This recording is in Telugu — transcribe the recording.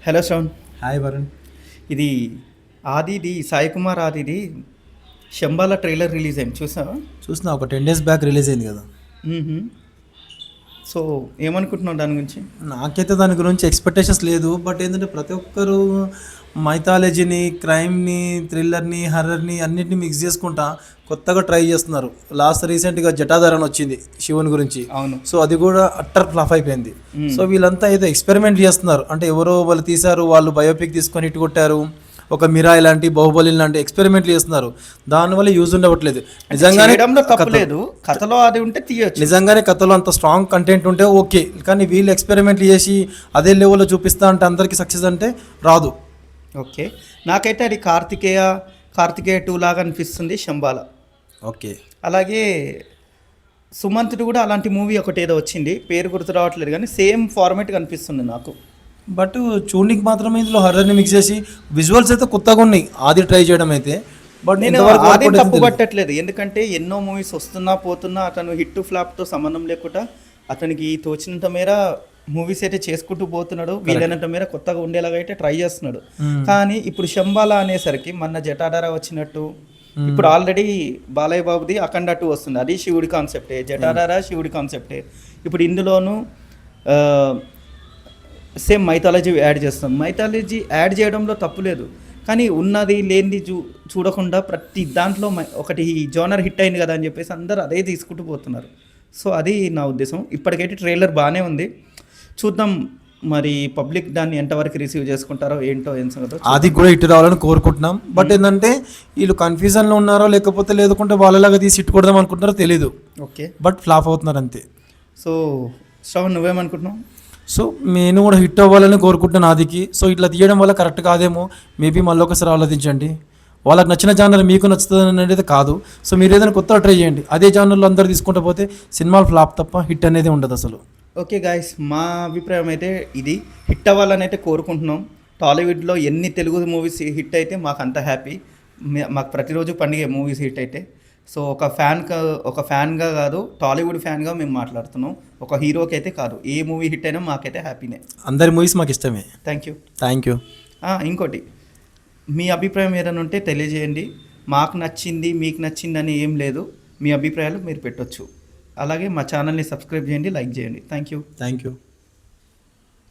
హలో శ్రవణ్. హాయ్ వరుణ్. ఇది ఆదిది సాయి కుమార్ ఆదిది శంబాల ట్రైలర్ రిలీజ్ అయింది, చూసావా? చూసిన ఒక 10 days బ్యాక్ రిలీజ్ అయింది కదా. సో ఏమనుకుంటున్నావు దాని గురించి? నాకైతే దాని గురించి ఎక్స్పెక్టేషన్స్ లేదు. బట్ ఏంటంటే ప్రతి ఒక్కరు మైథాలజీని, క్రైమ్ని, థ్రిల్లర్ని, హర్రర్ని అన్నిటిని మిక్స్ చేసుకుంటా కొత్తగా ట్రై చేస్తున్నారు. రీసెంట్గా జటాధారణ వచ్చింది శివుని గురించి. అవును. సో అది కూడా అట్టర్ ఫ్లాప్ అయిపోయింది. సో వీళ్ళంతా ఏదో ఎక్స్పెరిమెంట్ చేస్తున్నారు. అంటే ఎవరో వాళ్ళు తీశారు, వాళ్ళు బయోపిక్ తీసుకొని ఇటు కొట్టారు, ఒక మిరాయి లాంటి, బాహుబలి లాంటి ఎక్స్పెరిమెంట్లు చేస్తున్నారు. దానివల్ల యూజ్ ఉండవట్లేదు. నిజంగానే తప్పలేదు, కథలో అది ఉంటే తీయొచ్చు. నిజంగానే కథలో అంత స్ట్రాంగ్ కంటెంట్ ఉంటే ఓకే, కానీ వీళ్ళు ఎక్స్పెరిమెంట్లు చేసి అదే లెవెల్లో చూపిస్తా అంటే అందరికీ సక్సెస్ అంటే రాదు. ఓకే, నాకైతే అది కార్తికేయ 2 లాగా అనిపిస్తుంది శంబాల. ఓకే, అలాగే సుమంతుడు కూడా అలాంటి మూవీ ఒకటి ఏదో వచ్చింది, పేరు గుర్తు రావట్లేదు, కానీ సేమ్ ఫార్మేట్ కనిపిస్తుంది నాకు. బట్ చూడనికి మాత్రమే ఇందులో హర్రర్ని మిక్స్ చేసి విజువల్స్ అయితే కొత్తగా ఉన్నాయి ఆది ట్రై చేయడం అయితే. బట్ నేను ఆది తప్పు పట్టట్లేదు, ఎందుకంటే ఎన్నో మూవీస్ వస్తున్నా పోతున్నా అతను హిట్ ఫ్లాప్తో సంబంధం లేకుండా అతనికి తోచినంత మేర మూవీస్ అయితే చేసుకుంటూ పోతున్నాడు. వీలైనంత మేర కొత్తగా ఉండేలాగా అయితే ట్రై చేస్తున్నాడు. కానీ ఇప్పుడు శంబాల అనేసరికి మొన్న జటాధార వచ్చినట్టు, ఇప్పుడు ఆల్రెడీ బాలయ్య బాబుది అఖండ 2 వస్తుంది, అది శివుడి కాన్సెప్టే. జటాధార శివుడి కాన్సెప్టే. ఇప్పుడు ఇందులోనూ సేమ్ మైథాలజీ యాడ్ చేస్తాం. మైథాలజీ యాడ్ చేయడంలో తప్పు లేదు, కానీ ఉన్నది లేనిది చూడకుండా ప్రతి దాంట్లో ఒకటి జోనర్ హిట్ అయింది కదా అని చెప్పేసి అందరూ అదే తీసుకుంటూ పోతున్నారు. సో అది నా ఉద్దేశం. ఇప్పటికైతే ట్రైలర్ బాగానే ఉంది, చూద్దాం మరి పబ్లిక్ దాన్ని ఎంతవరకు రిసీవ్ చేసుకుంటారో ఏంటో ఏం సంగతో. అది కూడా ఇటు రావాలని కోరుకుంటున్నాం. బట్ ఏంటంటే వీళ్ళు కన్ఫ్యూజన్లో ఉన్నారో లేకపోతే లేకుంటే వాళ్ళలాగా తీసి ఇట్టు కొడదాం అనుకుంటారో తెలీదు. ఓకే, బట్ ఫ్లాప్ అవుతున్నారు అంతే. సో శ్రవణ్, నువ్వేమనుకుంటున్నావు? సో నేను కూడా హిట్ అవ్వాలని కోరుకుంటున్నాను ఆదికి. సో ఇట్లా తీయడం వల్ల కరెక్ట్ కాదేమో, మేబీ మళ్ళీ ఒకసారి ఆలోచించండి. వాళ్ళకి నచ్చిన జానర్ మీకు నచ్చుతుంది అనేది కాదు. సో మీరు ఏదైనా కొత్తగా ట్రై చేయండి. అదే జానర్లో అందరు తీసుకుంటూ పోతే సినిమాలు ఫ్లాప్ తప్ప హిట్ అనేది ఉండదు అసలు. ఓకే గాయస్, మా అభిప్రాయం అయితే ఇది, హిట్ అవ్వాలని అయితే కోరుకుంటున్నాం. టాలీవుడ్లో ఎన్ని తెలుగు మూవీస్ హిట్ అయితే మాకు అంత హ్యాపీ. మాకు ప్రతిరోజు పండుగ మూవీస్ హిట్ అయితే. సో ఒక ఫ్యాన్గా కాదు, టాలీవుడ్ ఫ్యాన్గా మేము మాట్లాడుతున్నాం. ఒక హీరోకి అయితే కాదు, ఏ మూవీ హిట్ అయినా మాకైతే హ్యాపీనే. అందరి మూవీస్ మాకు ఇష్టమే. Thank you. ఇంకోటి, మీ అభిప్రాయం ఏదైనా ఉంటే తెలియజేయండి. మాకు నచ్చింది మీకు నచ్చింది అని ఏం లేదు, మీ అభిప్రాయాలు మీరు పెట్టొచ్చు. అలాగే మా ఛానల్ని సబ్స్క్రైబ్ చేయండి, లైక్ చేయండి. Thank you.